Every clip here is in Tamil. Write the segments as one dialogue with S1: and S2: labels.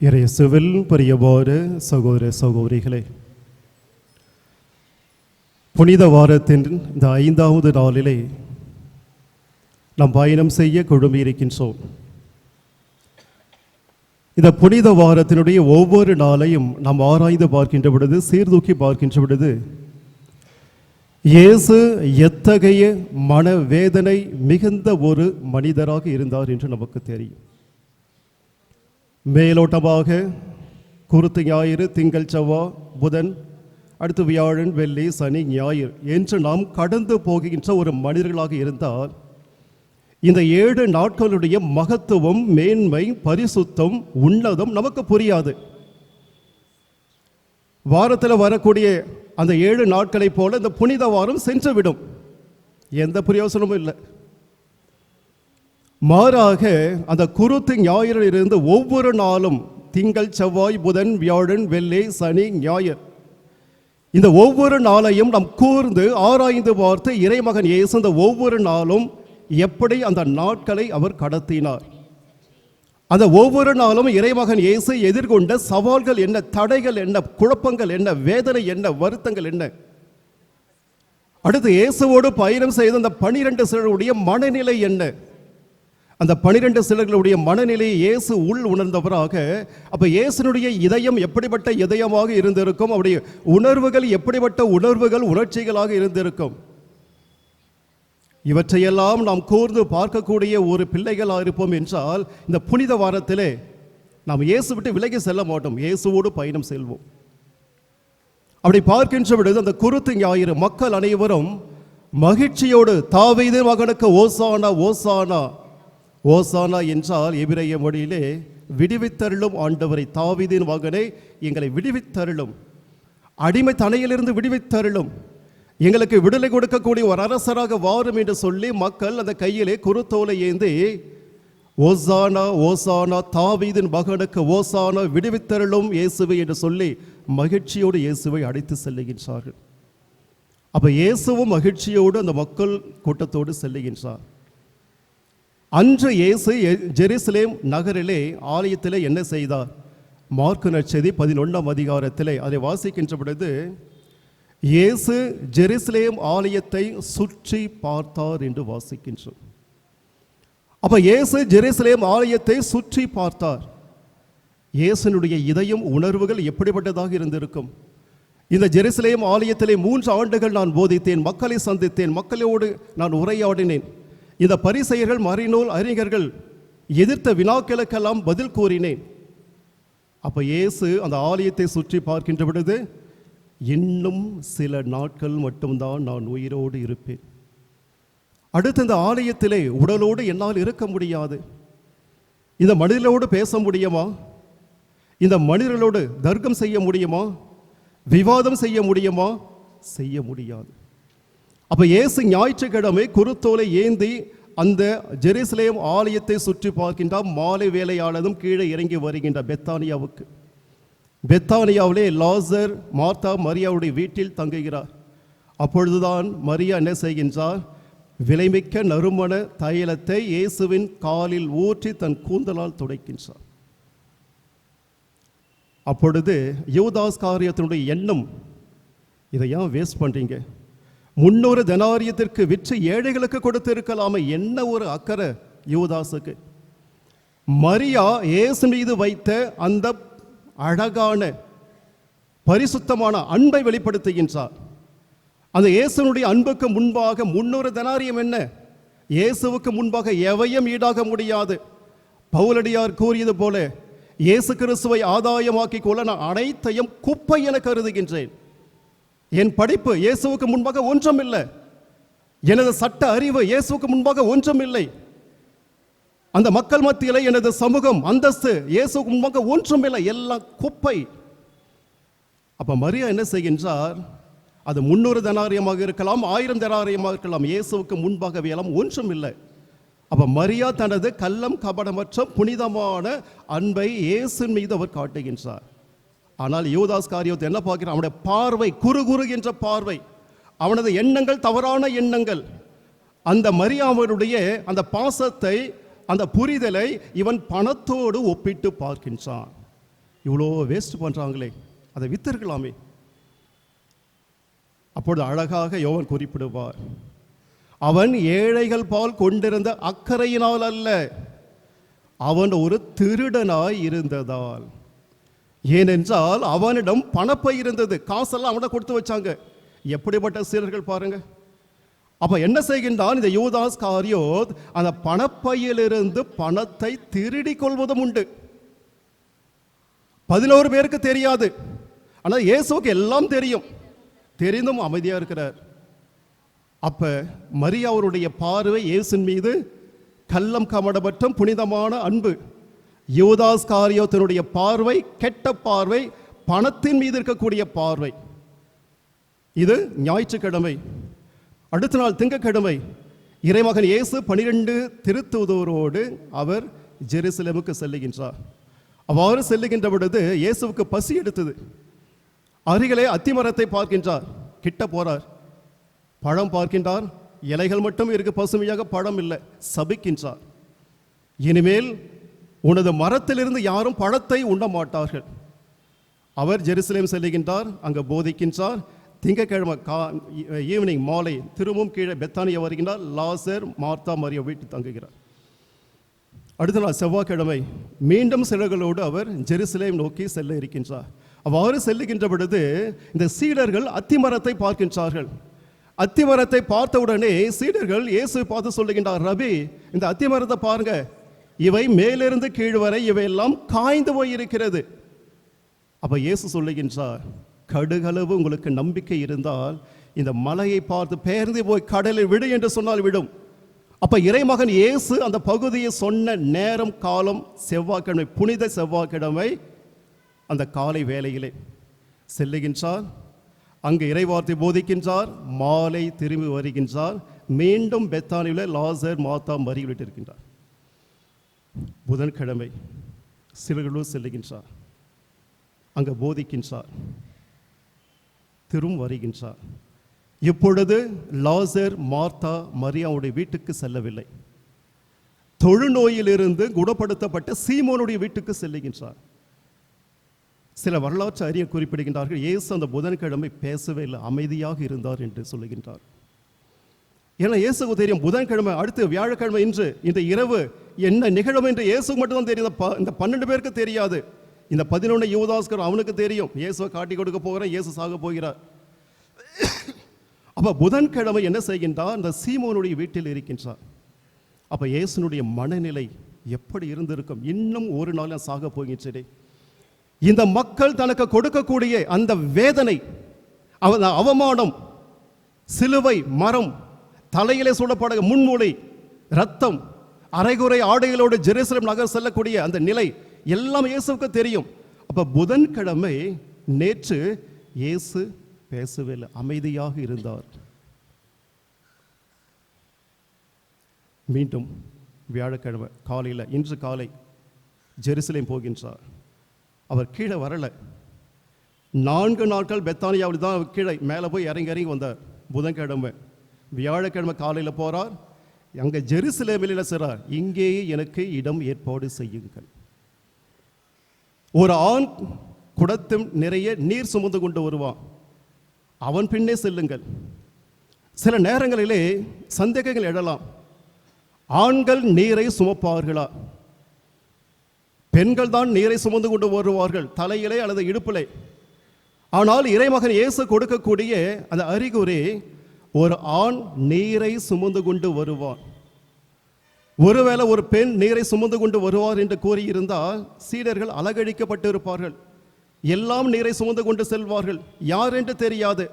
S1: இயேசுவில் பிரியமான சகோதர சகோதரிகளே, புனித வாரத்தின் இந்த 5வது நாளிலே நாம் பயணம் செய்ய குழுமியிருக்கின்றோம். இந்த புனித வாரத்தினுடைய ஒவ்வொரு நாளையும் நாம் ஆராய்ந்து பார்க்கின்ற பொழுது, சீர்தூக்கி பார்க்கின்ற பொழுது, இயேசு எத்தகைய மனவேதனை மிகுந்த ஒரு மனிதராக இருந்தார் என்று நமக்கு தெரியும். மேலோட்டமாக குருத்து ஞாயிறு, திங்கள், செவ்வாய், புதன், அடுத்து வியாழன், வெள்ளி, சனி, ஞாயிறு என்று நாம் கடந்து போகின்ற ஒரு மனிதர்களாக இருந்தால், இந்த 7 நாட்களுடைய மகத்துவம், மேன்மை, பரிசுத்தம், உன்னதம் நமக்கு புரியாது. வாரத்தில் வரக்கூடிய அந்த 7 நாட்களை போல இந்த புனித வாரம் சென்றுவிடும், எந்த பிரயோசனமும் இல்லை. மாறாக அந்த குருத்து ஞாயிறில் இருந்து ஒவ்வொரு நாளும் திங்கள், செவ்வாய், புதன், வியாழன், வெள்ளி, சனி, ஞாயிறு இந்த ஒவ்வொரு நாளையும் நாம் கூர்ந்து ஆராய்ந்து பார்த்து, இறைமகன் இயேசு இந்த ஒவ்வொரு நாளும் எப்படி அந்த நாட்களை அவர் கடத்தினார், அந்த ஒவ்வொரு நாளும் இறைமகன் இயேசு எதிர்கொண்ட சவால்கள் என்ன, தடைகள் என்ன, குழப்பங்கள் என்ன, வேதனை என்ன, வருத்தங்கள் என்ன, அடுத்து இயேசுவோடு பயணம் செய்த அந்த 12 சிலருடைய மனநிலை என்ன, அந்த 12 சிலர்களுடைய மனநிலையை இயேசு உள் உணர்ந்தவராக, அப்ப இயேசுனுடைய இதயம் எப்படிப்பட்ட இதயமாக இருந்திருக்கும், அவருடைய உணர்வுகள் எப்படிப்பட்ட உணர்வுகள், உணர்ச்சிகளாக இருந்திருக்கும். இவற்றையெல்லாம் நாம் கூர்ந்து பார்க்கக்கூடிய ஒரு பிள்ளைகளாக இருப்போம் என்றால், இந்த புனித வாரத்திலே நாம் இயேசு விட்டு விலகி செல்ல மாட்டோம், இயேசுவோடு பயணம் செல்வோம். அப்படி பார்க்கின்ற பொழுது அந்த குருத்து ஞாயிறு மக்கள் அனைவரும் மகிழ்ச்சியோடு தாவீது மகனுக்கு ஓசானா, ஓசானா. ஓசானா என்றால் எபிரேய மொழியிலே விடுவித்தருளும் ஆண்டவரை, தாவீதின் மகனை எங்களை விடுவித்தருளும், அடிமை தனையிலிருந்து விடுவித்தருளும், எங்களுக்கு விடுதலை கொடுக்கக்கூடிய ஒரு அரசராக வாரும் என்று சொல்லி மக்கள் அந்த கையிலே குருத்தோலை ஏந்தி ஓசானா, ஓசானா, தாவீதின் மகனுக்கு ஓசானா, விடுவித்தருளும் இயேசுவை என்று சொல்லி மகிழ்ச்சியோடு இயேசுவை அழைத்து செல்லுகின்றார்கள். அப்ப இயேசுவும் மகிழ்ச்சியோடு அந்த மக்கள் கூட்டத்தோடு செல்லுகின்றார். அன்று இயேசு ஜெருசலேம் நகரிலே ஆலயத்திலே என்ன செய்தார்? மார்க்கு நற்செய்தி 11ஆம் அதிகாரத்திலே அதை வாசிக்கின்ற பொழுது, இயேசு ஜெருசலேம் ஆலயத்தை சுற்றி பார்த்தார் என்று வாசிக்கின்றோம். அப்ப இயேசு ஜெருசலேம் ஆலயத்தை சுற்றி பார்த்தார். இயேசுனுடைய இதயம், உணர்வுகள் எப்படிப்பட்டதாக இருந்திருக்கும்? இந்த ஜெருசலேம் ஆலயத்திலே 3 ஆண்டுகள் நான் போதித்தேன், மக்களை சந்தித்தேன், மக்களோடு நான் உரையாடினேன். இந்த பரிசேயர்கள், மறைநூல் அறிஞர்கள் எதிர்த்த வினாக்களுக்கெல்லாம் பதில் கூறினேன். அப்ப இயேசு அந்த ஆலயத்தை சுற்றி பார்க்கின்ற பொழுது, இன்னும் சில நாட்கள் மட்டும்தான் நான் உயிரோடு இருப்பேன், அடுத்து இந்த ஆலயத்திலே உடலோடு என்னால் இருக்க முடியாது, இந்த மனிதர்களோடு பேச முடியுமா, இந்த மனிதர்களோடு தர்க்கம் செய்ய முடியுமா, விவாதம் செய்ய முடியுமா? செய்ய முடியாது. அப்ப இயேசு ஞாயிற்றுக்கிழமை குருத்தோலை ஏந்தி அந்த ஜெருசலேம் ஆலயத்தை சுற்றி பார்க்கின்றார். மாலை வேளையானதும் கீழே இறங்கி வருகின்ற பெத்தானியாவுக்கு. பெத்தானியாவிலே லாசர், மார்த்தா, மரியாவுடைய வீட்டில் தங்குகிறார். அப்பொழுதுதான் மரியா என்ன செய்கின்றார்? விலைமிக்க நறுமண தைலத்தை இயேசுவின் காலில் ஊற்றி தன் கூந்தலால் துடைக்கின்றார். அப்பொழுது யூதாஸ் காரியத்தினுடைய எண்ணம், இதை ஏன் வேஸ்ட் பண்றீங்க, 300 தெனாரியத்திற்கு விற்று ஏழைகளுக்கு கொடுத்து இருக்கலாமே, என்ன ஒரு அக்கறை யூதாசுக்கு. மரியா இயேசு மீது வைத்த அந்த அழகான பரிசுத்தமான அன்பை வெளிப்படுத்துகின்றார். அந்த இயேசுனுடைய அன்புக்கு முன்பாக 300 தெனாரியம் என்ன, இயேசுவுக்கு முன்பாக எவையும் ஈடாக முடியாது. பவுலடியார் கூறியது போல, இயேசு கிறிஸ்துவை ஆதாயமாக்கி கொள்ள நான் அனைத்தையும் குப்பை என கருதுகின்றேன். என் படிப்பு இயேசுவுக்கு முன்பாக ஒன்றும் இல்லை, எனது சட்ட அறிவு இயேசுவுக்கு முன்பாக ஒன்றும் இல்லை, அந்த மக்கள் மத்தியில் எனது சமூகம், அந்தஸ்து இயேசுவுக்கு முன்பாக ஒன்றும் இல்லை, எல்லாம் குப்பை. அப்ப மரியா என்ன செய்கின்றார்? அது 300 தெனாரியமாக இருக்கலாம், 1000 தெனாரியமாக இருக்கலாம், இயேசுவுக்கு முன்பாக எல்லாம் ஒன்றும் இல்லை. அப்ப மரியா தனது கள்ளம் கபடமற்ற புனிதமான அன்பை இயேசு மீது அவர் காட்டுகின்றார். ஆனால் யூதாஸ் காரியத்தை என்ன பார்க்கிறான்? அவனுடைய பார்வை குறு என்ற பார்வை, அவனது எண்ணங்கள் தவறான எண்ணங்கள். அந்த மரியாவுடைய அந்த பாசத்தை, அந்த புரிதலை இவன் பணத்தோடு ஒப்பிட்டு பார்க்கின்றான். இவ்வளோ வேஸ்ட் பண்ணுறாங்களே, அதை வித்திருக்கலாமே. அப்பொழுது அழகாக யோவான் குறிப்பிடுவார், அவன் ஏழைகள் பால் கொண்டிருந்த அக்கறையினால் அல்ல, அவன் ஒரு திருடனாய் இருந்ததால். ஏனென்றால் அவனிடம் பணப்பை இருந்தது, காசெல்லாம் அவனை கொடுத்து வச்சாங்க. எப்படிப்பட்ட சீடர்கள் பாருங்க. அப்ப என்ன செய்கின்றான் இந்த யூதாஸ் காரியோத்? அந்த பணப்பையிலிருந்து பணத்தை திருடி கொள்வதும் உண்டு. 11 பேருக்கு தெரியாது, ஆனால் இயேசுவுக்கு எல்லாம் தெரியும். தெரிந்தும் அமைதியா இருக்கிறார். அப்ப மரியா அவருடைய பார்வை இயேசுவின் மீது கள்ளம் கமடமற்ற புனிதமான அன்பு. யூதாஸ் காரியோத்தினுடைய பார்வை கெட்ட பார்வை, பணத்தின் மீது இருக்கக்கூடிய பார்வை. இது ஞாயிற்றுக்கிழமை. அடுத்த நாள் திங்கட்கிழமை இறைமகன் இயேசு 12 திருத்தூதரோடு அவர் ஜெருசலேமுக்கு செல்லுகின்றார். அவ்வாறு செல்லுகின்ற பொழுது இயேசுவுக்கு பசி எடுத்தது. அருகிலே அத்திமரத்தை பார்க்கின்றார். கிட்ட போறார், பழம் பார்க்கின்றார், இலைகள் மட்டும் இருக்கு, பசுமையாக பழம் இல்லை. சபிக்கின்றார், இனிமேல் உனது மரத்திலிருந்து யாரும் பழத்தை உண்ண மாட்டார்கள். அவர் ஜெருசலேம் செல்லுகின்றார், அங்கே போதிக்கின்றார். திங்கக்கிழமை ஈவினிங் மாலை திரும்பவும் கீழே பெத்தானியா வருகின்றார். லாசர் மார்த்தா மரியா வீட்டு தங்குகிறார். அடுத்த நாள் செவ்வாய்க்கிழமை மீண்டும் சிலர்களோடு அவர் ஜெருசலேம் நோக்கி செல்ல இருக்கின்றார். அவ்வாறு செல்லுகின்ற பொழுது இந்த சீடர்கள் அத்திமரத்தை பார்க்கின்றார்கள். அத்திமரத்தை பார்த்தவுடனே சீடர்கள் இயேசுவை பார்த்து சொல்லுகின்றார், ரபி, இந்த அத்திமரத்தை பாருங்க, இவை மேலிருந்து கீழ் வரை இவையெல்லாம் காய்ந்து போய் இருக்கிறது. அப்ப இயேசு சொல்லுகின்றார், கடுகளவு உங்களுக்கு நம்பிக்கை இருந்தால் இந்த மலையை பார்த்து பெயர்ந்து போய் கடலில் விடு என்று சொன்னால் விடும். அப்ப இறைமகன் இயேசு அந்த பகுதியை சொன்ன நேரம் காலம் செவ்வாய்க்கிழமை, புனித செவ்வாய்க்கிழமை. அந்த காலை வேளையிலே செல்லுகின்றார், அங்கு இறைவார்த்தை போதிக்கின்றார். மாலை திரும்பி வருகின்றார். மீண்டும் பெத்தானியில் லாசர் மார்த்தா மரியா வீட்டில் இருக்கின்றார். புதன்கிழமை சிலர்களூர் செல்லுகின்றார், அங்கு போதிக்கின்றார், திரும்ப வருகின்றார். இப்பொழுது லாசர் மார்த்தா மரியாவுடைய வீட்டுக்கு செல்லவில்லை, தொழுநோயிலிருந்து குணப்படுத்தப்பட்ட சீமோனுடைய வீட்டுக்கு செல்லுகின்றார். சில வரலாற்று அறிஞர் குறிப்பிடுகின்றார்கள், இயேசு அந்த புதன்கிழமை பேசவே இல்லை, அமைதியாக இருந்தார் என்று சொல்லுகின்றார். ஏன்னா இயேசுக்கு தெரியும் புதன்கிழமை அடுத்து வியாழக்கிழமை இன்று இரவு என்ன நிகழும் என்று இயேசுக்கு மட்டும்தான் தெரியும். இந்த 12 பேருக்கு தெரியாது. இந்த 11 யூதாஸ்கர் அவனுக்கு தெரியும், இயேசுவை காட்டி கொடுக்க போகிறார், இயேசு சாக போகிறார். அப்ப புதன்கிழமை என்ன செய்கின்றார்? இந்த சீமோனுடைய வீட்டில் இருக்கின்றார். அப்ப இயேசுனுடைய மனநிலை எப்படி இருந்திருக்கும்? இன்னும் ஒரு நாள் நான் சாக போகின்றேன். இந்த மக்கள் தனக்கு கொடுக்கக்கூடிய அந்த வேதனை, அவமானம், சிலுவை மரம், தலையிலே சூடப்பட முன்மூளை, ரத்தம், அரைகுறை ஆடைகளோடு ஜெருசலேம் நகர் செல்லக்கூடிய அந்த நிலை எல்லாம் இயேசுவுக்கு தெரியும். அப்ப புதன்கிழமை நேற்று இயேசு பேசவே இல்லை, அமைதியாக இருந்தார். மீண்டும் வியாழக்கிழமை காலையில் இன்று காலை ஜெருசலேம் போகின்றார். அவர் கீழே வரலை. 4 நாட்கள் பெத்தானியாவில் தான் கீழே மேலே போய் இறங்கி வந்தார். புதன்கிழமை வியாழக்கிழமை காலையில் போகிறார். அங்கே ஜெருசலேமில் சொல்றார், இங்கேயே எனக்கு இடம் ஏற்பாடு செய்யுங்கள். ஒரு ஆண் குடத்தும் நிறைய நீர் சுமந்து கொண்டு வருவான், அவன் பின்னே செல்லுங்கள். சில நேரங்களிலே சந்தேகங்கள் எழலாம், ஆண்கள் நீரை சுமப்பார்களா, பெண்கள் தான் நீரை சுமந்து கொண்டு வருவார்கள் தலையிலே அல்லது இடுப்பிலே. ஆனால் இறைமகன் இயேசு கொடுக்கக்கூடிய அந்த அறிகுறி, ஒரு ஆண் நீரை சுமந்து கொண்டு வருவான். ஒருவேளை ஒரு பெண் நீரை சுமந்து கொண்டு வருவார் என்று கூறியிருந்தால் சீடர்கள் அலகழிக்கப்பட்டு இருப்பார்கள். எல்லாம் நீரை சுமந்து கொண்டு செல்வார்கள், யார் என்று தெரியாது.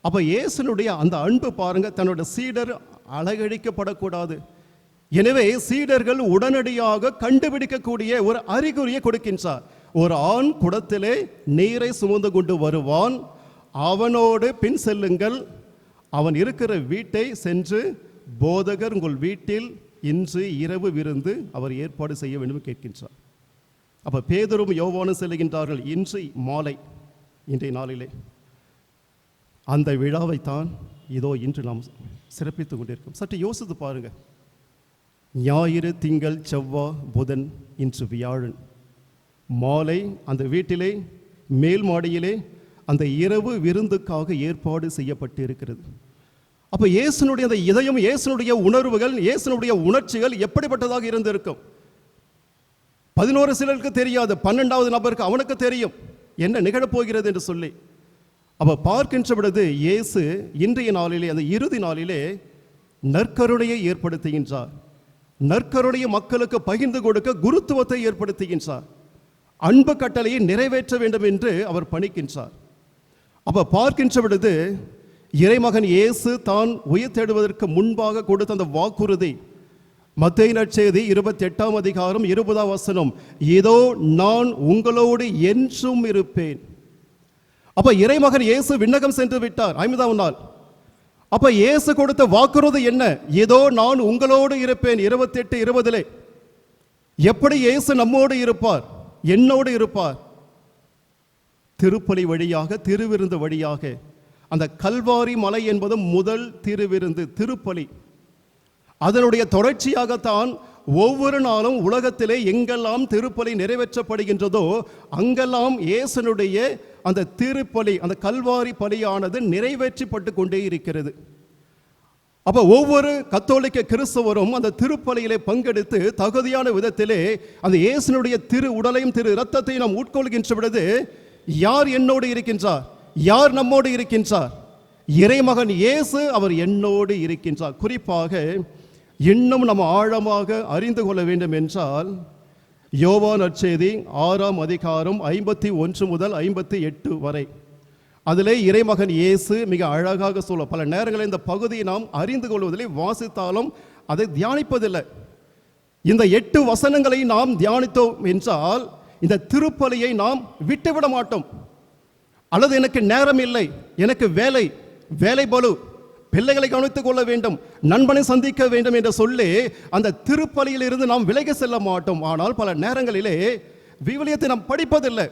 S1: அப்ப இயேசுனுடைய அந்த அன்பு பாருங்க, தன்னுடைய சீடர் அலகழிக்கப்படக்கூடாது. எனவே சீடர்கள் உடனடியாக கண்டுபிடிக்கக்கூடிய ஒரு அறிகுறியை கொடுக்கின்றார். ஒரு ஆண் குடத்திலே நீரை சுமந்து கொண்டு வருவான், அவனோடு பின் செல்லுங்கள். அவன் இருக்கிற வீட்டை சென்று, போதகர் உங்கள் வீட்டில் இன்று இரவு விருந்து அவர் ஏற்பாடு செய்ய வேண்டும் கேட்கின்றார். அப்ப பேதுரும் யோவானும் செல்லுகின்றார்கள். இன்று மாலை, இன்றைய நாளிலே அந்த விழாவைத்தான் இதோ இன்று நாம் சிறப்பித்துக் கொண்டிருக்கோம். சற்று யோசித்து பாருங்க, ஞாயிறு, திங்கள், செவ்வாய், புதன், இன்று வியாழன். மாலை அந்த வீட்டிலே மேல் மாடியிலே அந்த இரவு விருந்துக்காக ஏற்பாடு செய்யப்பட்டு இருக்கிறது. அப்போ இயேசுனுடைய அந்த இதயம், இயேசுனுடைய உணர்வுகள், இயேசுனுடைய உணர்ச்சிகள் எப்படிப்பட்டதாக இருந்திருக்கும்? 11 சிலருக்கு தெரியாது, 12வது நபருக்கு அவனுக்கு தெரியும் என்ன நிகழப்போகிறது என்று சொல்லி. அப்போ பார்க்கின்ற பொழுது இயேசு இன்றைய நாளிலே, அந்த இறுதி நாளிலே நற்கருணையை ஏற்படுத்துகின்றார். நற்கருணையை மக்களுக்கு பகிர்ந்து கொடுக்க குருத்துவத்தை ஏற்படுத்துகின்றார். அன்பு கட்டளையை நிறைவேற்ற வேண்டும் என்று அவர் பணிக்கின்றார். அப்போ பார்க்கின்ற பொழுது இறைமகன் இயேசு தான் உயிர் தேடுவதற்கு முன்பாக கொடுத்த அந்த வாக்குறுதி, மத்தேயு நற்செய்தி 28ஆம் அதிகாரம் 20ஆம் வசனம், இதோ நான் உங்களோடு என்றும் இருப்பேன். அப்ப இறைமகன் இயேசு விண்ணகம் சென்று விட்டார் 50ஆம் நாள். அப்ப இயேசு கொடுத்த வாக்குறுதி என்ன? இதோ நான் உங்களோடு இருப்பேன். 28:20. எப்படி இயேசு நம்மோடு இருப்பார், என்னோடு இருப்பார்? திருப்பலி வழியாக, திருவிருந்து வழியாக. அந்த கல்வாரி மலை என்பது முதல் திருவிருந்து, திருப்பலி. அதனுடைய தொடர்ச்சியாகத்தான் ஒவ்வொரு நாளும் உலகத்திலே எங்கெல்லாம் திருப்பலி நிறைவேற்றப்படுகின்றதோ அங்கெல்லாம் இயேசுனுடைய அந்த திருப்பலி, அந்த கல்வாரி பலியானது நிறைவேற்றப்பட்டு கொண்டே இருக்கிறது. அப்போ ஒவ்வொரு கத்தோலிக்க கிறிஸ்தவரும் அந்த திருப்பலியிலே பங்கெடுத்து தகுதியான விதத்திலே அந்த இயேசுனுடைய திரு உடலையும் திரு இரத்தத்தையும் நாம் உட்கொள்கின்ற பொழுது யார் என்னோடு இருக்கின்றார், யார் நம்மோடு இருக்கின்றார்? இறைமகன் இயேசு, அவர் என்னோடு இருக்கின்றார். குறிப்பாக இன்னும் நம்ம ஆழமாக அறிந்து கொள்ள வேண்டும் என்றால் யோவான் நற்செய்தி 6ஆம் அதிகாரம் 51 முதல் 58 வரை, அதிலே இறைமகன் இயேசு மிக அழகாக சொல்ல, பல நேரங்களில் இந்த பகுதியை நாம் அறிந்து கொள்வதில்லை, வாசித்தாலும் அதை தியானிப்பதில்லை. இந்த 8 வசனங்களை நாம் தியானித்தோம் என்றால் இந்த திருப்பலியை நாம் விட்டுவிட மாட்டோம். அல்லது எனக்கு நேரம் இல்லை, எனக்கு வேலை பளு, பிள்ளைகளை கவனித்துக் கொள்ள வேண்டும், நண்பனை சந்திக்க வேண்டும் என்று சொல்லி அந்த திருப்பலியில் இருந்து நாம் விலகி செல்ல மாட்டோம். ஆனால் பல நேரங்களிலே விவிலியத்தை நாம் படிப்பதில்லை,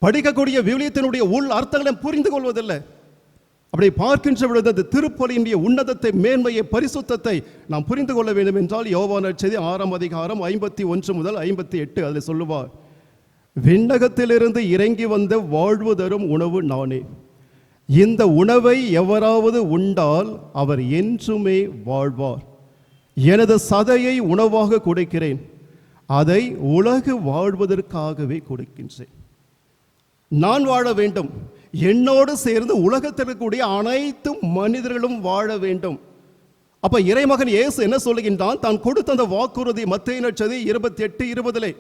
S1: படிக்கக்கூடிய விவிலியத்தினுடைய உள் அர்த்தங்களை புரிந்து கொள்வதில்லை. அப்படி பார்க்கின்ற பொழுது அந்த திருப்பலியினுடைய உன்னதத்தை, மேன்மையை, பரிசுத்தத்தை நாம் புரிந்து கொள்ள வேண்டும் என்றால் யோவான் நற்செய்தி 6ஆம் அதிகாரம் 51 முதல் 58 அதில் சொல்லுவார், விண்ணகத்திலிருந்து இறங்கி வந்த வாழ்வு தரும் உணவு நானே, இந்த உணவை எவராவது உண்டால் அவர் என்றுமே வாழ்வார். எனது சதையை உணவாக கொடுக்கிறேன், அதை உலகு வாழ்வதற்காகவே கொடுக்கின்றேன். நான் வாழ வேண்டும், என்னோடு சேர்ந்து உலகத்தில் இருக்கக்கூடிய அனைத்து மனிதர்களும் வாழ வேண்டும். அப்ப இறைமகன் இயேசு என்ன சொல்லுகின்றான்? தான் கொடுத்த அந்த வாக்குறுதி மத்தேயு நற்செய்தி 28:20,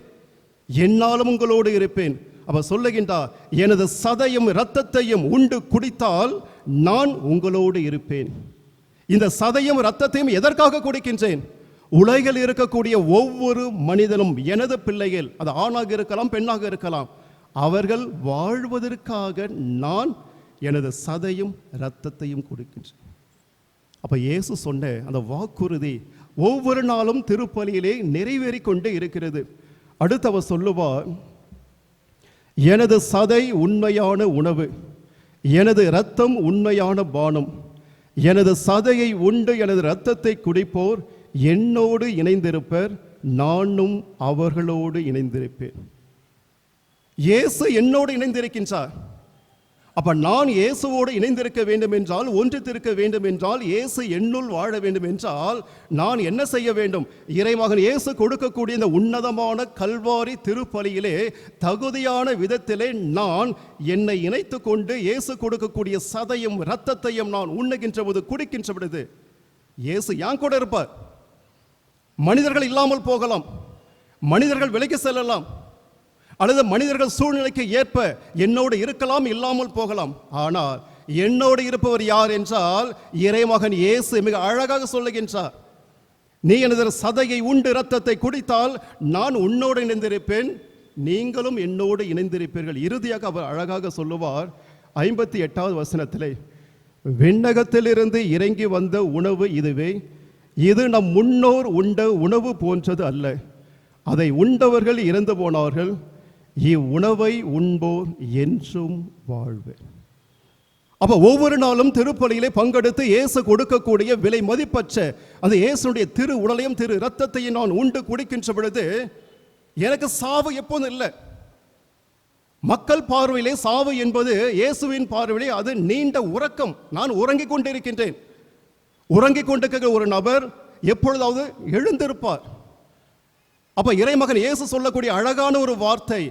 S1: என்னாலும் உங்களோடு இருப்பேன். அப்ப சொல்லுகின்றார், எனது சதையும் இரத்தத்தையும் உண்டு குடித்தால் நான் உங்களோடு இருப்பேன். இந்த சதையும் இரத்தத்தையும் எதற்காக குடிக்கின்றேன்? உலகில் இருக்கக்கூடிய ஒவ்வொரு மனிதனும் எனது பிள்ளைகள், அது ஆணாக இருக்கலாம், பெண்ணாக இருக்கலாம், அவர்கள் வாழ்வதற்காக நான் எனது சதையும் இரத்தத்தையும் கொடுக்கின்றேன். அப்ப இயேசு சொன்ன அந்த வாக்குறுதி ஒவ்வொரு நாளும் திருப்பலியிலே நிறைவேறி கொண்டே இருக்கிறது. அடுத்தவர் சொல்லுவார், எனது சதை உண்மையான உணவு, எனது இரத்தம் உண்மையான பானம், எனது சதையை உண்டு எனது இரத்தத்தை குடிப்போர் என்னோடு இணைந்திருப்பர், நானும் அவர்களோடு இணைந்திருப்பேன். இயேசு என்னோடு இணைந்திருக்கின்றார். அப்ப நான் இயேசுவோடு இணைந்திருக்க வேண்டும் என்றால், ஒன்றித்திருக்க வேண்டும் என்றால், இயேசு என்னுள் வாழ வேண்டும் என்றால் நான் என்ன செய்ய வேண்டும்? இறைமகன் இயேசு கொடுக்கக்கூடிய இந்த உன்னதமான கல்வாரி திருப்பலியிலே தகுதியான விதத்திலே நான் என்னை இணைத்து கொண்டு இயேசு கொடுக்கக்கூடிய சதையும் இரத்தத்தையும் நான் உண்ணுகின்ற போது, குடிக்கின்ற பொழுது இயேசு என் கூட இருப்பார். மனிதர்கள் இல்லாமல் போகலாம், மனிதர்கள் விலகி செல்லலாம், அல்லது மனிதர்கள் சூழ்நிலைக்கு ஏற்ப என்னோடு இருக்கலாம், இல்லாமல் போகலாம். ஆனால் என்னோடு இருப்பவர் யார் என்றால் இறைமகன் இயேசு மிக அழகாக சொல்லுகின்றார், நீ எனது சதையை உண்டு இரத்தத்தை குடித்தால் நான் உன்னோடு இணைந்திருப்பேன், நீங்களும் என்னோடு இணைந்திருப்பீர்கள். இறுதியாக அவர் அழகாக சொல்லுவார் 58வது வசனத்திலே, விண்ணகத்திலிருந்து இறங்கி வந்த உணவு இதுவே, இது நம் முன்னோர் உண்ட உணவு போன்றது அல்ல, அதை உண்டவர்கள் இறந்து போனார்கள், இவ்வுணவை உண்போர் என்றும் வாழ்வர். அப்ப ஒவ்வொரு நாளும் திருப்பலியிலே பங்கெடுத்து இயேசு கொடுக்கக்கூடிய விலை மதிப்பற்ற அந்த இயேசுடைய திரு உடலையும் திரு இரத்தத்தையும் நான் உண்டு குடிக்கின்ற பொழுது எனக்கு சாவு எப்போதும் இல்லை. மக்கள் பார்வையிலே சாவு என்பது இயேசுவின் பார்வையிலே அது நீண்ட உறக்கம். நான் உறங்கிக் கொண்டிருக்கின்றேன். உறங்கிக் கொண்டிருக்கிற ஒரு நபர் எப்பொழுதாவது எழுந்திருப்பார். அப்ப இறைமகன் இயேசு சொல்லக்கூடிய அழகான ஒரு வார்த்தை,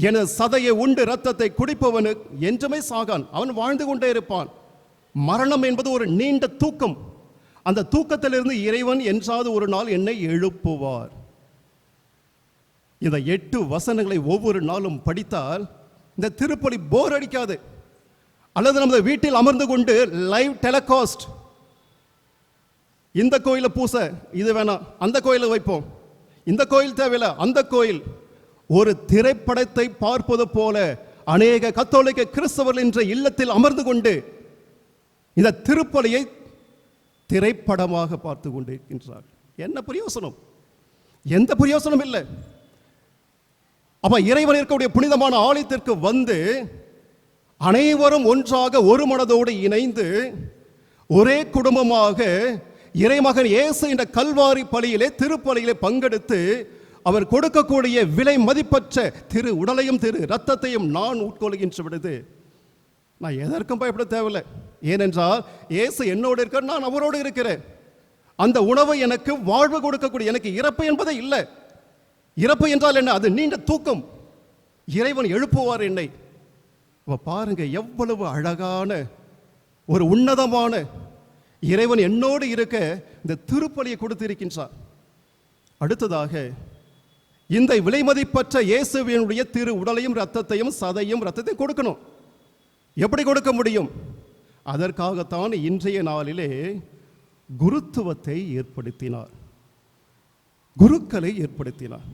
S1: எனது சதையை உண்டு இரத்தத்தை குடிப்பவனு என்றுமே சாகான், அவன் வாழ்ந்து கொண்டே இருப்பான். மரணம் என்பது ஒரு நீண்ட தூக்கம். அந்த தூக்கத்திலிருந்து இறைவன் என்றாவது ஒரு நாள் என்னை எழுப்புவார். இந்த 8 வசனங்களை ஒவ்வொரு நாளும் படித்தால் இந்த திருப்பலி போர் அடிக்காது. அல்லது நமது வீட்டில் அமர்ந்து கொண்டு லைவ் டெலிகாஸ்ட், இந்த கோயில பூச இது வேணாம், அந்த கோயிலை வைப்போம், இந்த கோயில் தேவையில்லை, அந்த கோயில், ஒரு திரைப்படத்தை பார்ப்பது போல அநேக கத்தோலிக்க கிறிஸ்தவர்கள் என்ற இல்லத்தில் அமர்ந்து கொண்டு இந்த திருப்பலியை திரைப்படமாக பார்த்து கொண்டிருக்கின்றார். என்ன பிரயோசனம்? எந்த பிரயோசனம் இல்லை. அப்ப இறைவன் இருக்கக்கூடிய புனிதமான ஆலயத்திற்கு வந்து அனைவரும் ஒன்றாக ஒரு மனதோடு இணைந்து ஒரே குடும்பமாக இறைமகன் இயேசு என்ற கல்வாரி பலியிலே திருப்பலியிலே பங்கெடுத்து அவர் கொடுக்கக்கூடிய விலை மதிப்பற்ற திரு உடலையும் திரு இரத்தத்தையும் நான் உட்கொள்கின்ற விடுது. நான் எதற்கும் பயப்பட தேவையில்லை. ஏனென்றால் இயேசு என்னோடு இருக்க, நான் அவரோடு இருக்கிறேன். அந்த உணவு எனக்கு வாழ்வு கொடுக்கக்கூடிய, எனக்கு இறப்பு என்பதே இல்லை. இறப்பு என்றால் என்ன? அது நீண்ட தூக்கம். இறைவன் எழுப்புவார் என்னை. பாருங்க எவ்வளவு அழகான ஒரு உன்னதமான இறைவன் என்னோடு இருக்க இந்த திருப்பலியை கொடுத்திருக்கின்றார். அடுத்ததாக இந்த விலைமதிப்பற்ற இயேசுவினுடைய திரு உடலையும் இரத்தத்தையும் சதையும் இரத்தத்தையும் கொடுக்கணும். எப்படி கொடுக்க முடியும்? அதற்காகத்தான் இன்றைய நாளிலே குருத்துவத்தை ஏற்படுத்தினார், குருக்களை ஏற்படுத்தினார்.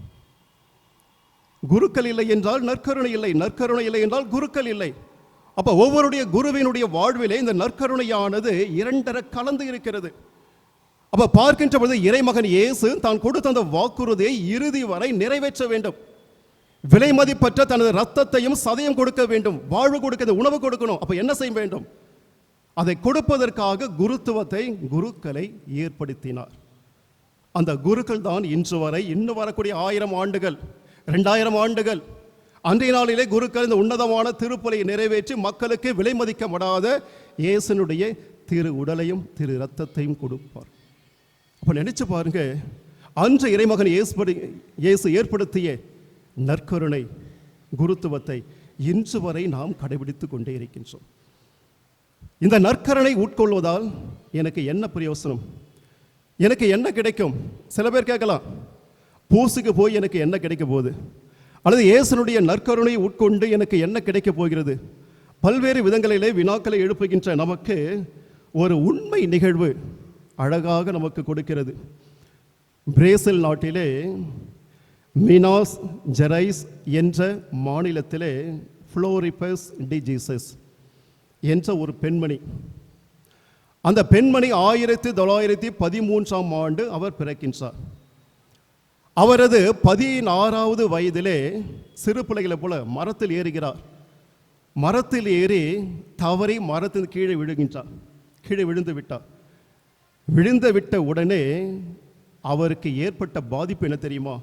S1: குருக்கள் இல்லை என்றால் நற்கருணை இல்லை, நற்கருணை இல்லை என்றால் குருக்கள் இல்லை. அப்ப ஒவ்வொருடைய குருவினுடைய வாழ்விலே இந்த நற்கருணையானது இரண்டரை கலந்து இருக்கிறது. அப்ப பார்க்கின்ற பொழுது இறைமகன் இயேசு தான் கொடுத்த அந்த வாக்குறுதியை இறுதி வரை நிறைவேற்ற வேண்டும். விலை மதிப்பற்ற தனது ரத்தத்தையும் சதையும் கொடுக்க வேண்டும், வாழ்வு கொடுக்க, உணவு கொடுக்கணும். அப்ப என்ன செய்ய வேண்டும்? அதை கொடுப்பதற்காக குருத்துவத்தை, குருக்களை ஏற்படுத்தினார். அந்த குருக்கள் தான் இன்று வரை, இன்னும் வரக்கூடிய 1000 ஆண்டுகள் 2000 ஆண்டுகள் அன்றைய நாளிலே குருக்கள் இந்த உன்னதமான திருப்பலியை நிறைவேற்றி மக்களுக்கு விலை மதிக்கப்படாத இயேசுனுடைய திரு உடலையும் திரு இரத்தத்தையும் கொடுப்பார். அப்ப நினைச்சு பாருங்க, அன்று இறைமகன் இயேசு ஏற்படுத்திய நற்கருணை குருத்துவத்தை இன்று வரை நாம் கடைபிடித்துக் கொண்டே இருக்கின்றோம். இந்த நற்கருணை உட்கொள்வதால் எனக்கு என்ன பிரயோசனம்? எனக்கு என்ன கிடைக்கும்? சில பேர் கேட்கலாம், பூசுக்கு போய் எனக்கு என்ன கிடைக்க போகுது, அல்லது இயேசுனுடைய நற்கருணை உட்கொண்டு எனக்கு என்ன கிடைக்க போகிறது? பல்வேறு விதங்களிலே வினாக்களை எழுப்புகின்ற நமக்கு ஒரு உண்மை நிகழ்வு அழகாக நமக்கு கொடுக்கிறது. பிரேசில் நாட்டிலே மினாஸ் ஜெரைஸ் என்ற மாநிலத்திலே ஃப்ளோரிபஸ் டி ஜீசஸ் என்ற ஒரு பெண்மணி, அந்த பெண்மணி 1913ஆம் ஆண்டு அவர் பிறக்கின்றார். அவரது 16வது வயதிலே சிறு பிள்ளைகளை போல மரத்தில் ஏறுகிறார். மரத்தில் ஏறி தவறி மரத்தின் கீழே விழுகின்றார். கீழே விழுந்து விட்டார். விழுந்து விட்ட உடனே அவருக்கு ஏற்பட்ட பாதிப்பு என்ன தெரியுமா?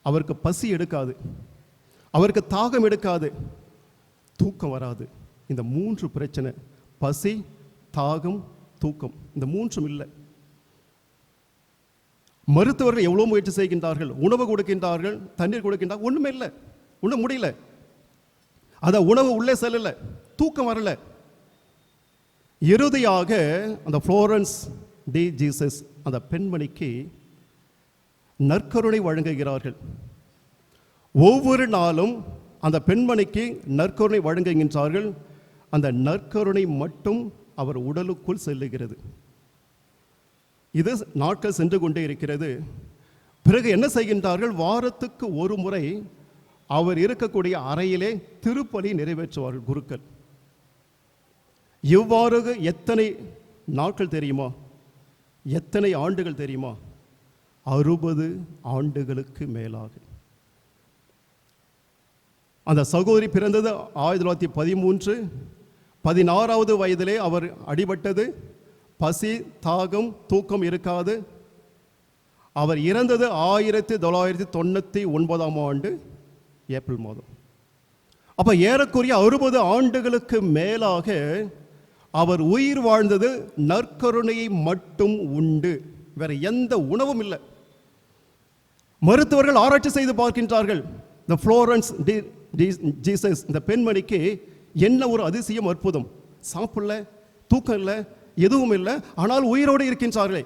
S1: அவருக்கு பசி எடுக்காது, அவருக்கு தாகம் எடுக்காது, தூக்கம் வராது. இந்த 3 பிரச்சனை, பசி, தாகம், தூக்கம், இந்த 3ம் இல்லை. மருத்துவர்கள் எவ்வளோ முயற்சி செய்கின்றார்கள், உணவு கொடுக்கின்றார்கள், தண்ணீர் கொடுக்கின்றார்கள், ஒன்றுமே இல்லை, ஒன்றும் முடியல. அந்த உணவு உள்ளே செல்லல, தூக்கம் வரல. இறுதியாக அந்த ஃப்ளோரன்ஸ் டி ஜீசஸ் அந்த பெண்மணிக்கு நற்கருணை வழங்குகிறார்கள். ஒவ்வொரு நாளும் அந்த பெண்மணிக்கு நற்கருணை வழங்குகின்றார்கள். அந்த நற்கருணை மட்டும் அவர் உடலுக்குள் செல்லுகிறது. இது நாட்கள் சென்று கொண்டே இருக்கிறது. பிறகு என்ன செய்கின்றார்கள்? வாரத்துக்கு ஒரு முறை அவர் இருக்கக்கூடிய அறையிலே திருப்பலி நிறைவேற்றுவார்கள் குருக்கள். இவ்வாறு எத்தனை நாட்கள் தெரியுமா? எத்தனை ஆண்டுகள் தெரியுமா? 60 ஆண்டுகளுக்கு மேலாக. அந்த சகோதரி பிறந்தது 1913. 16வது வயதிலே அவர் அடிபட்டது. பசி, தாகம், தூக்கம் இருக்காது. அவர் இறந்தது 1999ஆம் ஆண்டு ஏப்ரல் மாதம். அப்ப ஏறக்குறைய 60 ஆண்டுகளுக்கு மேலாக அவர் உயிர் வாழ்ந்தது நற்கருணையை மட்டும் உண்டு, வேற எந்த உணவும் இல்லை. மருத்துவர்கள் ஆராய்ச்சி செய்து பார்க்கின்றார்கள், இந்த ஃப்ளோரன்ஸ் ஜீசஸ் இந்த பெண்மணிக்கு என்ன ஒரு அதிசயம், அற்புதம், சாப்பிடல, தூக்கம் இல்லை, எதுவும் இல்லை, ஆனால் உயிரோடு இருக்கின்றார்களே.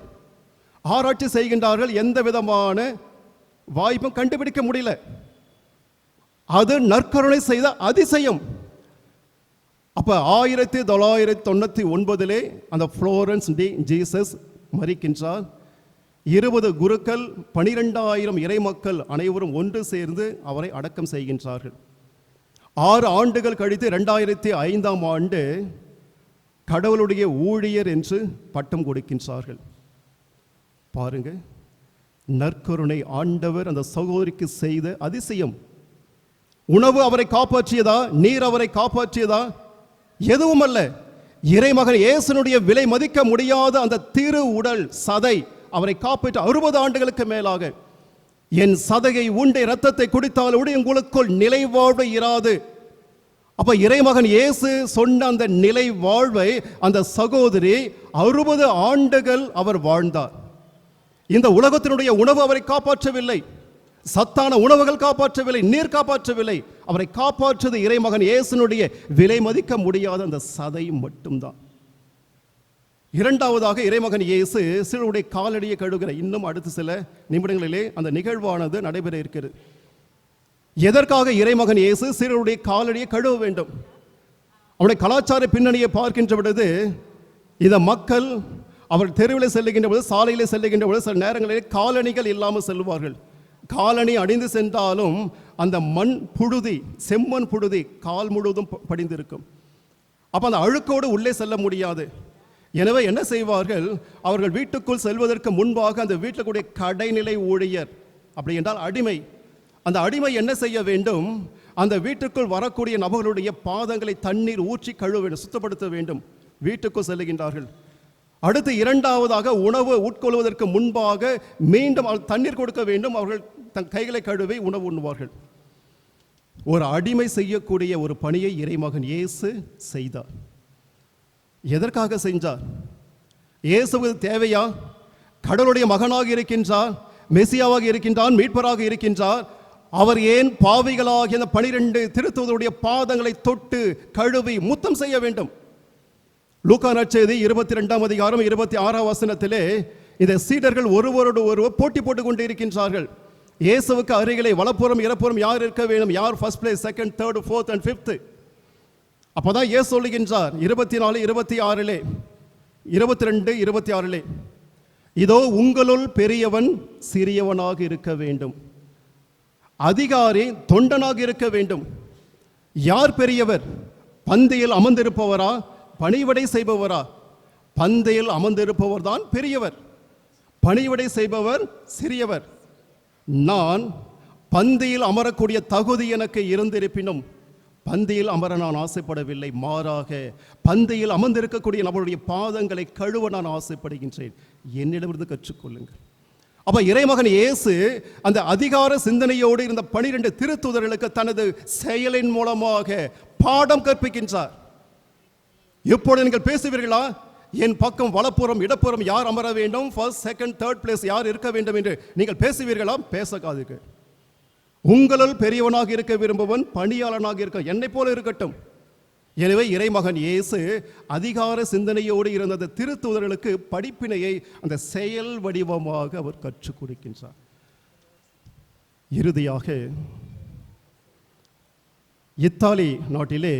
S1: ஆராய்ச்சி செய்கின்றார்கள், எந்த விதமான வாய்ப்பும் கண்டுபிடிக்க முடியல. அது நற்கருணை செய்த அதிசயம். அப்ப 1999 அந்த ஃப்ளோரன்ஸ் டி ஜீசஸ் மரிக்கின்றார். 20 குருக்கள் 12,000 இறைமக்கள் அனைவரும் ஒன்று சேர்ந்து அவரை அடக்கம் செய்கின்றார்கள். 6 ஆண்டுகள் கழித்து 2005ஆம் ஆண்டு கடவுளுடைய ஊழியர் என்று பட்டம் கொடுக்கின்றார்கள். பாருங்க, நற்கருணை ஆண்டவர் அந்த சகோதரிக்கு செய்த அதிசயம். உணவு அவரை காப்பாற்றியதா, நீர் அவரை காப்பாற்றியதா? எதுவும் அல்ல. இறைமகன் இயேசுனுடைய விலை மதிக்க முடியாத அந்த திரு உடல் சதை அவரை காப்பாற்ற 60 ஆண்டுகளுக்கு மேலாக. என் சதையை உண்டை இரத்தத்தை குடித்தால் உங்களுக்குள் நிலை வாழ்வு இராது. அப்ப இறைமகன் இயேசு சொன்ன அந்த நிலை வாழ்வை அந்த சகோதரி 60 ஆண்டுகள் அவர் வாழ்ந்தார். இந்த உலகத்தினுடைய உணவு அவரை காப்பாற்றவில்லை, சத்தான உணவுகள் காப்பாற்றவில்லை, நீர் காப்பாற்றவில்லை. அவரை காப்பாற்றுவது இறைமகன் இயேசுனுடைய விலை மதிக்க முடியாத அந்த சதை மட்டும்தான். இரண்டாவதாக இறைமகன் இயேசு சிலருடைய காலடியை கழுவுகிற இன்னும் அடுத்த சில நிமிடங்களிலே அந்த நிகழ்வானது நடைபெற இருக்கிறது. எதற்காக இறைமகன் இயேசு சிலருடைய காலடியை கழுவ வேண்டும்? அவருடைய கலாச்சார பின்னணியை பார்க்கின்ற பொழுது இந்த மக்கள் அவர் தெருவில் செல்லுகின்ற பொழுது, சாலையில் செல்லுகின்ற பொழுது சில நேரங்களில் காலணிகள் இல்லாமல் செல்வார்கள். காலணி அணிந்து சென்றாலும் அந்த மண் புழுதி, செம்மண் புழுதி கால் முழுவதும் படிந்திருக்கும். அப்போ அந்த அழுக்கோடு உள்ளே செல்ல முடியாது. எனவே என்ன செய்வார்கள், அவர்கள் வீட்டுக்குள் செல்வதற்கு முன்பாக அந்த வீட்டில் கூடிய கடைநிலை ஊழியர், அப்படி என்றால் அடிமை, அந்த அடிமை என்ன செய்ய வேண்டும், அந்த வீட்டுக்குள் வரக்கூடிய நபர்களுடைய பாதங்களை தண்ணீர் ஊற்றி கழுவ வேண்டும், சுத்தப்படுத்த வேண்டும். வீட்டுக்குள் செல்லுகின்றார்கள். அடுத்து இரண்டாவதாக உணவு உட்கொள்வதற்கு முன்பாக மீண்டும் தண்ணீர் கொடுக்க வேண்டும். அவர்கள் தன் கைகளை கழுவி உணவு உண்ணுவார்கள். ஒரு அடிமை செய்யக்கூடிய ஒரு பணியை இறைமகன் இயேசு செய்தார். எதற்காக செஞ்சார்? இயேசுவுக்கு தேவையா? கடவுளுடைய மகனாக இருக்கின்றார், மெசியாவாக இருக்கின்றார், மீட்பராக இருக்கின்றார். அவர் ஏன் பாவிகளாகிய அந்த 12 திருத்தூதருடைய பாதங்களை தொட்டு கழுவி முத்தம் செய்ய வேண்டும்? லூக்கா நற்செய்தி 22ஆம் அதிகாரம் 26ஆம் வசனத்திலே இந்த சீடர்கள் ஒருவரோடு ஒருவர் போட்டி போட்டுக் கொண்டு இருக்கின்றார்கள். இயேசுவுக்கு அருகிலே வலப்புறம் இடப்புறம் யார் இருக்க வேண்டும், யார் first place, second, third, fourth and fifth. அப்போதான் இயேசு சொல்லுகின்றார் 24, 26, 22, 26, இதோ உங்களுள் பெரியவன் சிறியவனாக இருக்க வேண்டும், அதிகாரி தொண்டனாக இருக்க வேண்டும். யார் பெரியவர்? பந்தியில் அமர்ந்திருப்பவரா, பணிவிடை செய்பவரா? பந்தியில் அமர்ந்திருப்பவர் தான் பெரியவர், பணிவிடை செய்பவர் சிறியவர். நான் பந்தியில் அமரக்கூடிய தகுதி எனக்கு இருந்திருப்பினும் பந்தியில் அமர நான் ஆசைப்படவில்லை, மாறாக பந்தியில் அமர்ந்திருக்கக்கூடிய நம்மளுடைய பாதங்களை கழுவ நான் ஆசைப்படுகின்றேன். என்னிடமிருந்து கற்றுக்கொள்ளுங்கள். அப்ப இறைமகன் இயேசு அந்த அதிகார சிந்தனையோடு இருந்த 12 திருத்தூதர்களுக்கு தனது செயலின் மூலமாக பாடம் கற்பிக்கின்றார். இப்பொழுது நீங்கள் பேசுவீர்களா, என் பக்கம் வலப்புறம் இடப்புறம் யார் அமர வேண்டும், ஃபர்ஸ்ட், செகண்ட், தேர்ட் பிளேஸ் யார் இருக்க வேண்டும் என்று நீங்கள் பேசுவீர்களா? பேசக்காதுக்கு. உங்களுள் பெரியவனாக இருக்க விரும்புவன் பணியாளனாக இருக்க என்னை போல இருக்கட்டும். எனவே இறைமகன் இயேசு அதிகார சிந்தனையோடு இருந்த அந்த திருத்தூதர்களுக்கு படிப்பினையை அந்த செயல் வடிவமாக அவர் கற்றுக் கொடுக்கின்றார். இறுதியாக இத்தாலி நாட்டிலே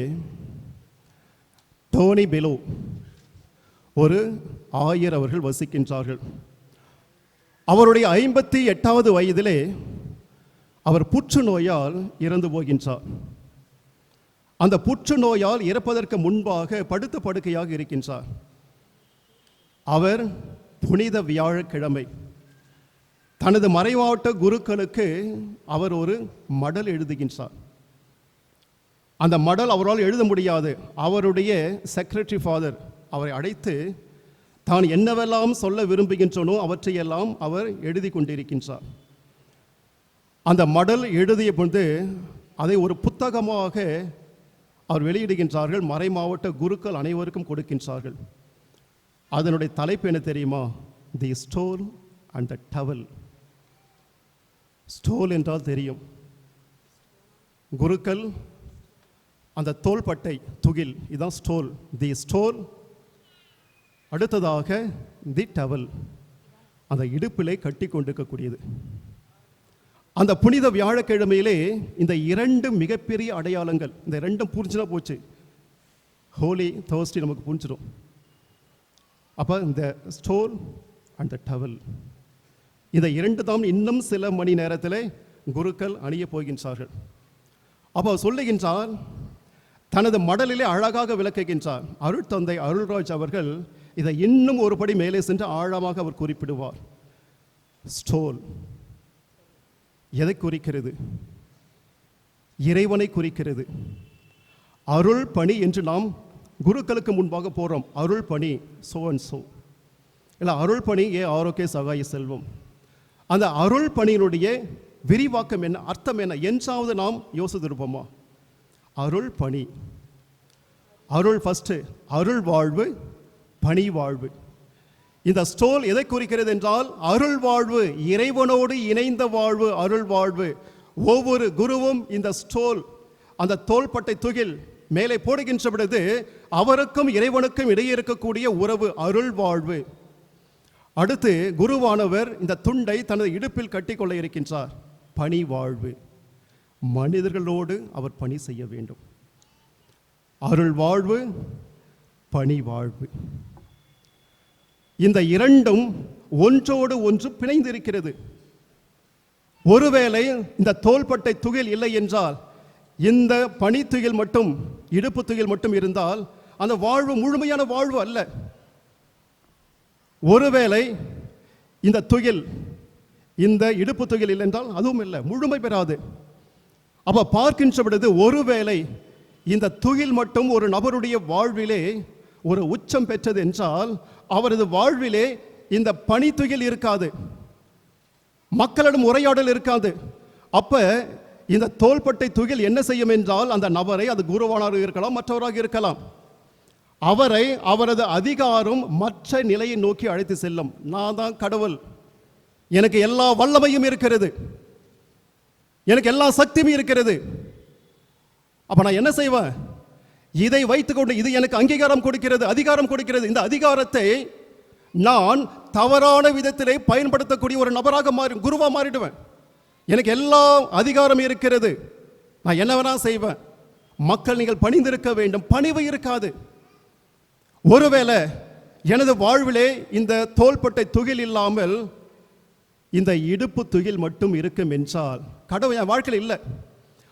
S1: டோனி பெலோ ஒரு ஆயர் அவர்கள் வசிக்கின்றார்கள். அவருடைய 58வது வயதிலே அவர் புற்றுநோயால் இறந்து போகின்றார். அந்த புற்றுநோயால் இறப்பதற்கு முன்பாக படுத்த படுக்கையாக இருக்கின்றார். அவர் புனித வியாழக்கிழமை தனது மறைமாவட்ட குருக்களுக்கு அவர் ஒரு மடல் எழுதுகின்றார். அந்த மடல் அவரால் எழுத முடியாது. அவருடைய செக்ரட்டரி ஃபாதர் அவரை அழைத்து தான் என்னவெல்லாம் சொல்ல விரும்புகின்றனோ அவற்றையெல்லாம் அவர் எழுதி கொண்டிருக்கின்றார். அந்த மடல் எழுதிய பொழுது அதை ஒரு புத்தகமாக அவர் வெளியிடுகின்றார்கள், மறை மாவட்ட குருக்கள் அனைவருக்கும் கொடுக்கின்றார்கள். அதனுடைய தலைப்பு என்ன தெரியுமா? The stole and the towel. Stole என்றால் தெரியும், குருக்கள் அந்த தோள்பட்டை துகில், இதுதான் ஸ்டோல், தி ஸ்டோல். அடுத்ததாக தி டவல், அந்த இடுப்பிலே கட்டி கொண்டிருக்கக்கூடியது. அந்த புனித வியாழக்கிழமையிலே இந்த இரண்டு மிகப்பெரிய அடையாளங்கள், இந்த ரெண்டும் புரிஞ்சுனா போச்சு, ஹோலி தர்ஸ்டே நமக்கு புரிஞ்சிடும். அப்போ இந்த ஸ்டோல் அண்ட் த டவல், இந்த இரண்டு தான் இன்னும் சில மணி நேரத்தில் குருக்கள் அணிய போகின்றார்கள். அப்போ சொல்லுகின்றார், தனது மடலிலே அழகாக விளக்குகின்றார். அருட்தந்தை அருள்ராஜ் அவர்கள் இதை இன்னும் ஒரு படி மேலே சென்று ஆழமாக அவர் குறிப்பிடுவார். ஸ்டோல் எதை குறிக்கிறது? இறைவனை குறிக்கிறது. அருள் பணி என்று நாம் குருக்களுக்கு முன்பாக போகிறோம். அருள் பணி சோ அண்ட் சோ இல்லை, அருள் பணி ஆரோக்கிய சகாய செல்வம். அந்த அருள் பணியினுடைய விரிவாக்கம் என்ன, அர்த்தம் என்ன என்றாவது நாம் யோசித்திருப்போமா? அருள் பணி, அருள் ஃபஸ்ட்டு, அருள் வாழ்வு, பணி வாழ்வு. இந்த ஸ்டோல் எதை குறிக்கிறது என்றால் அருள் வாழ்வு, இறைவனோடு இணைந்த வாழ்வு, அருள் வாழ்வு. ஒவ்வொரு குருவும் இந்த ஸ்டோல், அந்த தோள்பட்டை துகில் மேலே போடுகின்ற பொழுது அவருக்கும் இறைவனுக்கும் இடையே இருக்கக்கூடிய உறவு அருள் வாழ்வு. அடுத்து குருவானவர் இந்த துண்டை தனது இடுப்பில் கட்டிக்கொள்ள இருக்கின்றார், பணி வாழ்வு. மனிதர்களோடு அவர் பணி செய்ய வேண்டும். அருள் வாழ்வு, பணி வாழ்வு. இந்த இரண்டும் ஒன்றோடு ஒன்று பிணைந்திருக்கிறது. ஒருவேளை இந்த தோள்பட்டை துகில் இல்லை என்றால், இந்த பனி துகில் மட்டும், இடுப்பு துகில் மட்டும் இருந்தால் அந்த வாழ்வு முழுமையான வாழ்வு அல்ல. ஒருவேளை இந்த துகில், இந்த இடுப்பு துகில் இல்லை என்றால் அதுவும் இல்லை, முழுமை பெறாது. அப்ப பார்க்கின்ற பொழுது ஒருவேளை இந்த துகில் மட்டும் ஒரு நபருடைய வாழ்விலே ஒரு உச்சம் பெற்றது என்றால் அவரது வாழ்விலே இந்த பனித்துகில் இருக்காது, மக்களிடம் உரையாடல் இருக்காது. அப்ப இந்த தோள்பட்டை துகில் என்ன செய்யும் என்றால் அந்த நபரை, அது குருவானாக இருக்கலாம், மற்றவராக இருக்கலாம், அவரை அவரது அதிகாரம் மற்ற நிலையை நோக்கி அழைத்து செல்லும். நான் தான் கடவுள், எனக்கு எல்லா வல்லமையும் இருக்கிறது, எனக்கு எல்லா சக்தியும் இருக்கிறது. அப்ப நான் என்ன செய்வேன்? இதை வைத்துக்கொண்டு இது எனக்கு அங்கீகாரம் கொடுக்கிறது, அதிகாரம் கொடுக்கிறது. இந்த அதிகாரத்தை நான் தவறான விதத்திலே பயன்படுத்தக்கூடிய ஒரு நபராக குருவா மாறிடுவேன். எனக்கு எல்லா அதிகாரம் இருக்கிறது, நான் என்ன வேணா செய்வேன். மக்கள் நீங்கள் பணிந்திருக்க வேண்டும், பணிவு இருக்காது. ஒருவேளை எனது வாழ்விலே இந்த தோள்பட்டை துகில் இல்லாமல் இந்த இடுப்பு துகில் மட்டும் இருக்கும் என்றால் கடவுள் என் வாழ்க்கையில் இல்லை.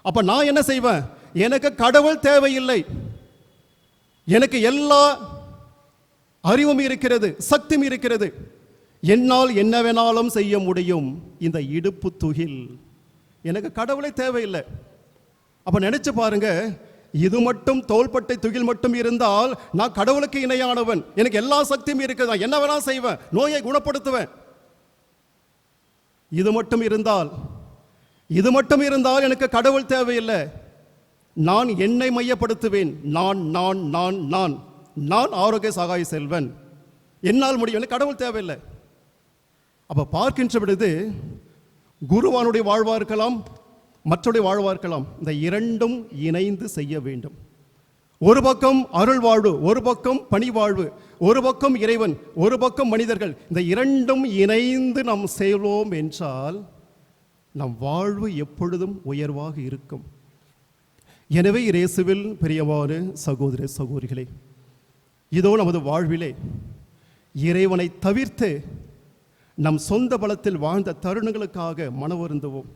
S1: அப்ப நான் என்ன செய்வேன்? எனக்கு கடவுள் தேவையில்லை, எனக்கு எல்லா அறிவும் இருக்கிறது, சக்தியும் இருக்கிறது, என்னால் என்ன வேணாலும் செய்ய முடியும். இந்த இடுப்பு துகில், எனக்கு கடவுளை தேவையில்லை. அப்ப நினைச்சு பாருங்க, இது மட்டும் தோள்பட்டை துகில் மட்டும் இருந்தால் நான் கடவுளுக்கு இணையானவன், எனக்கு எல்லா சக்தியும் இருக்குது, நான் என்ன வேணா செய்வேன், நோயை குணப்படுத்துவேன். இது மட்டும் இருந்தால் எனக்கு கடவுள் தேவையில்லை. நான் என்னை மையப்படுத்துவேன், நான் நான் நான் நான் நான் ஆரோக்கிய சகாய செல்வன், என்னால் முடியும், எனக்கு கடவுள் தேவையில்லை. அப்ப பார்க்கின்ற பொழுது குருவானுடைய வாழ்வா இருக்கலாம், மற்றொடைய வாழ்வா இருக்கலாம், இந்த இரண்டும் இணைந்து செய்ய வேண்டும். ஒரு பக்கம் அருள் வாழ்வு, ஒரு பக்கம் பணி வாழ்வு, ஒரு பக்கம் இறைவன், ஒரு பக்கம் மனிதர்கள். இந்த இரண்டும் இணைந்து நாம் செய்வோம் என்றால் நம் வாழ்வு எப்பொழுதும் உயர்வாக இருக்கும். எனவே இயேசுவில் பிரியமான சகோதர சகோதரிகளே, இதோ நமது வாழ்விலே இறைவனை தவிர்த்து நம் சொந்த பலத்தில் வாழ்ந்த தருணங்களுக்காக மனவருந்துவோம்.